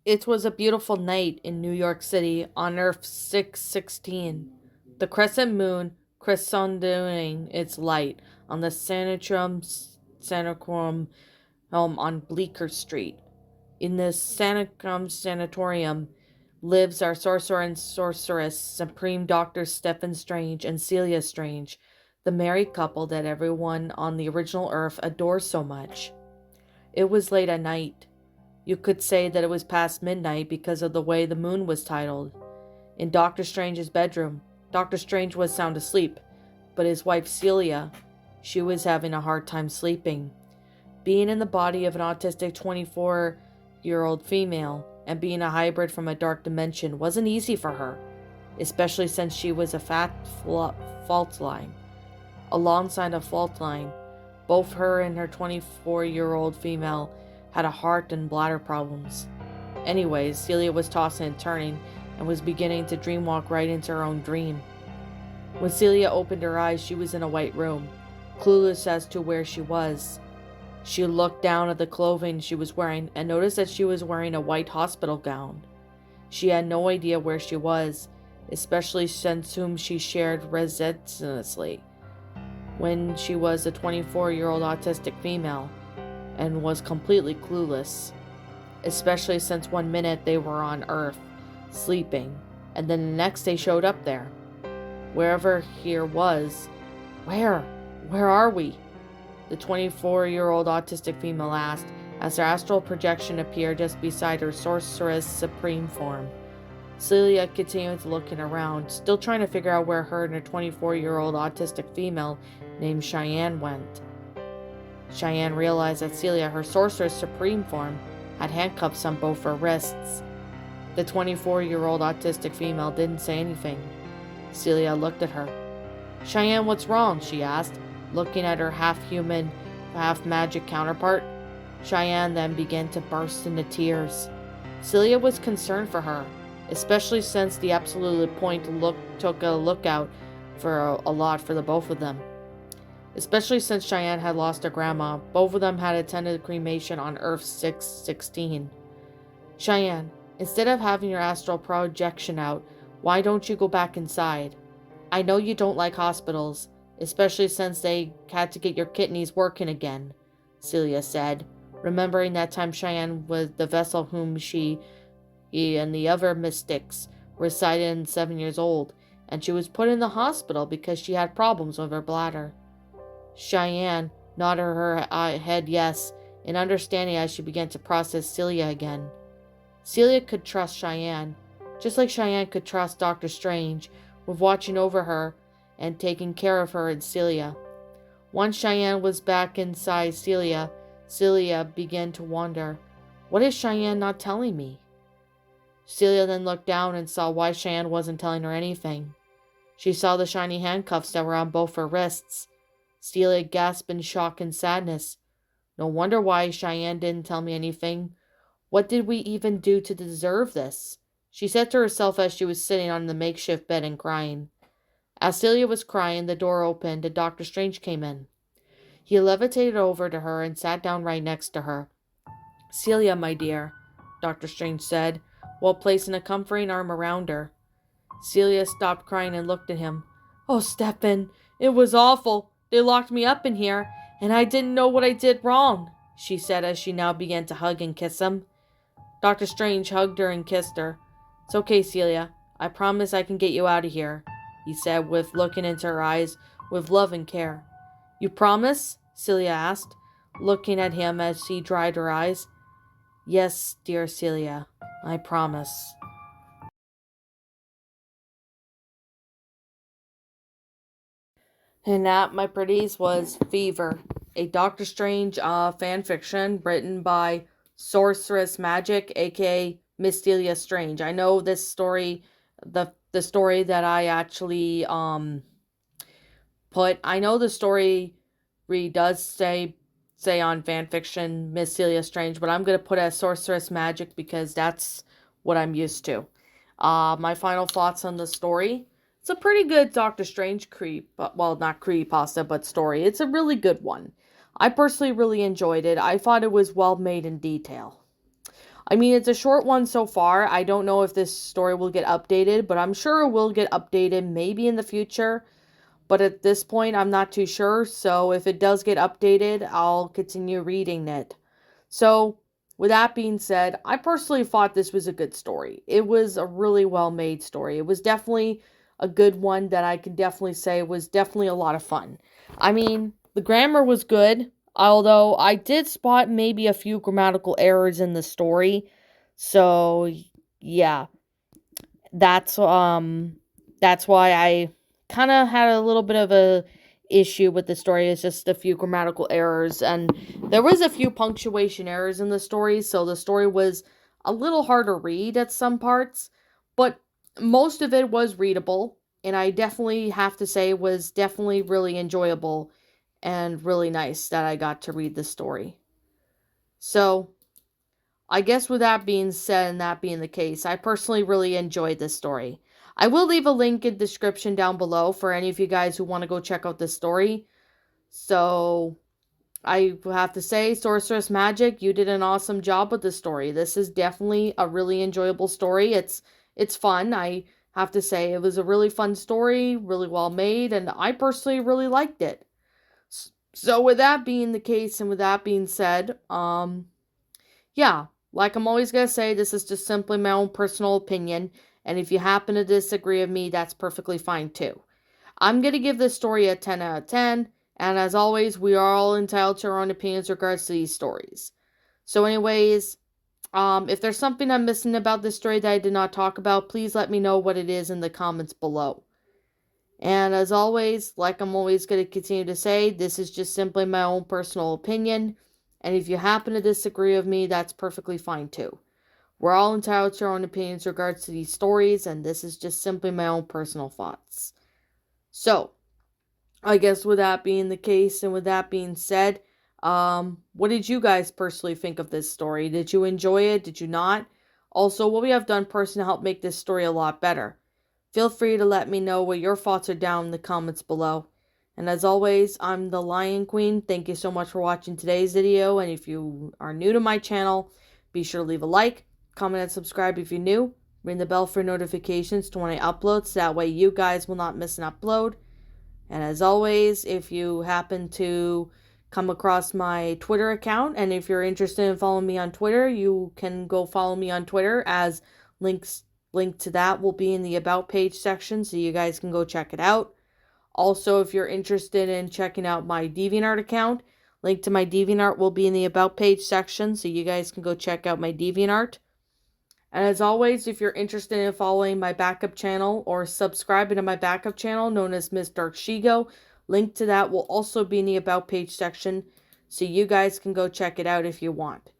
It was a beautiful night in New York City on Earth 616. The crescent moon crescendoing its light on the Sanatorium on Bleecker Street. In the Sanatorium lives our sorcerer and sorceress, Supreme Doctor Stephen Strange and Celia Strange, the married couple that everyone on the original Earth adores so much. It was late at night. You could say that it was past midnight because of the way the moon was titled. In Doctor Strange's bedroom, Doctor Strange was sound asleep, but his wife Celia, she was having a hard time sleeping. Being in the body of an autistic 24-year-old female and being a hybrid from a dark dimension wasn't easy for her, especially since she was a fat fault line. Alongside a fault line, both her and her 24-year-old female had a heart and bladder problems. Anyways, Celia was tossing and turning and was beginning to dreamwalk right into her own dream. When Celia opened her eyes, she was in a white room, clueless as to where she was. She looked down at the clothing she was wearing and noticed that she was wearing a white hospital gown. She had no idea where she was, especially since whom she shared residency when she was a 24-year-old autistic female and was completely clueless, especially since one minute they were on Earth, sleeping, and then the next they showed up there. Wherever here was, where are we? The 24-year-old autistic female asked, as her astral projection appeared just beside her sorceress supreme form. Celia continued looking around, still trying to figure out where her and her 24-year-old autistic female named Cheyenne went. Cheyenne realized that Celia, her sorceress supreme form, had handcuffs on both her wrists. The 24-year-old autistic female didn't say anything. Celia looked at her. "Cheyenne, what's wrong?" she asked, looking at her half-human, half-magic counterpart. Cheyenne then began to burst into tears. Celia was concerned for her, especially since the absolute point took a lookout for a lot for the both of them. Especially since Cheyenne had lost her grandma, both of them had attended cremation on Earth 616. "Cheyenne, instead of having your astral projection out, why don't you go back inside? I know you don't like hospitals, especially since they had to get your kidneys working again," Celia said, remembering that time Cheyenne was the vessel whom he and the other mystics resided 7 years old, and she was put in the hospital because she had problems with her bladder. Cheyenne nodded her head yes, in understanding as she began to process Celia again. Celia could trust Cheyenne, just like Cheyenne could trust Doctor Strange, with watching over her and taking care of her and Celia. Once Cheyenne was back inside Celia, Celia began to wonder, what is Cheyenne not telling me? Celia then looked down and saw why Cheyenne wasn't telling her anything. She saw the shiny handcuffs that were on both her wrists. Celia gasped in shock and sadness. No wonder why Cheyenne didn't tell me anything. What did we even do to deserve this? She said to herself as she was sitting on the makeshift bed and crying. As Celia was crying, the door opened and Doctor Strange came in. He levitated over to her and sat down right next to her. "Celia, my dear," Doctor Strange said, while placing a comforting arm around her. Celia stopped crying and looked at him. "Oh, Stephen, it was awful. They locked me up in here, and I didn't know what I did wrong," she said as she now began to hug and kiss him. Doctor Strange hugged her and kissed her. "It's okay, Celia. I promise I can get you out of here," he said, with looking into her eyes with love and care. "You promise?" Celia asked, looking at him as he dried her eyes. "Yes, dear Celia, I promise." And that, my pretties, was Fever, a Doctor Strange fan fiction written by SorceressMagic, aka Miss Celia Strange. I know this story, the story that I actually I know the story does say on fanfiction Miss Celia Strange, but I'm gonna put it as SorceressMagic because that's what I'm used to. My final thoughts on the story. It's a pretty good Doctor Strange well, not creepypasta, but story. It's a really good one. I personally really enjoyed it. I thought it was well made in detail. I mean, it's a short one so far. I don't know if this story will get updated, but I'm sure it will get updated maybe in the future. But at this point, I'm not too sure. So if it does get updated, I'll continue reading it. So, with that being said, I personally thought this was a good story. It was a really well made story. It was definitely a good one that I can definitely say was definitely a lot of fun. I mean, the grammar was good, although I did spot maybe a few grammatical errors in the story. So, yeah, that's why I kind of had a little bit of a issue with the story. It's just a few grammatical errors, and there was a few punctuation errors in the story, so the story was a little hard to read at some parts, but most of it was readable, and I definitely have to say it was definitely really enjoyable and really nice that I got to read the story. So, I guess with that being said and that being the case, I personally really enjoyed this story. I will leave a link in the description down below for any of you guys who want to go check out this story. So, I have to say, Sorceress Magic, you did an awesome job with this story. This is definitely a really enjoyable story. It's fun. I have to say, it was a really fun story, really well made, and I personally really liked it. So with that being the case and with that being said, yeah, like I'm always going to say, this is just simply my own personal opinion, and if you happen to disagree with me, that's perfectly fine too. I'm going to give this story a 10 out of 10, and as always, we are all entitled to our own opinions regards to these stories. So anyways, if there's something I'm missing about this story that I did not talk about, please let me know what it is in the comments below. And as always, like I'm always going to continue to say, this is just simply my own personal opinion. And if you happen to disagree with me, that's perfectly fine too. We're all entitled to our own opinions in regards to these stories, and this is just simply my own personal thoughts. So, I guess with that being the case and with that being said, what did you guys personally think of this story? Did you enjoy it? Did you not? Also, what we have done personally to help make this story a lot better. Feel free to let me know what your thoughts are down in the comments below. And as always, I'm the Lion Queen. Thank you so much for watching today's video. And if you are new to my channel, be sure to leave a like, comment, and subscribe if you're new. Ring the bell for notifications to when I upload, so that way you guys will not miss an upload. And as always, if you happen to come across my Twitter account, and if you're interested in following me on Twitter, you can go follow me on Twitter, as link to that will be in the About page section, so you guys can go check it out. Also, if you're interested in checking out my DeviantArt account, link to my DeviantArt will be in the About page section, so you guys can go check out my DeviantArt. And as always, if you're interested in following my backup channel or subscribing to my backup channel known as Miss Dark Shigo, link to that will also be in the About page section, so you guys can go check it out if you want.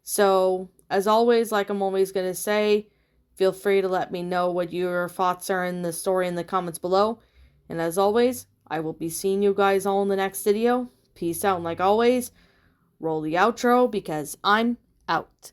So, as always, like I'm always going to say, feel free to let me know what your thoughts are in the story in the comments below. And as always, I will be seeing you guys all in the next video. Peace out, and like always, roll the outro because I'm out.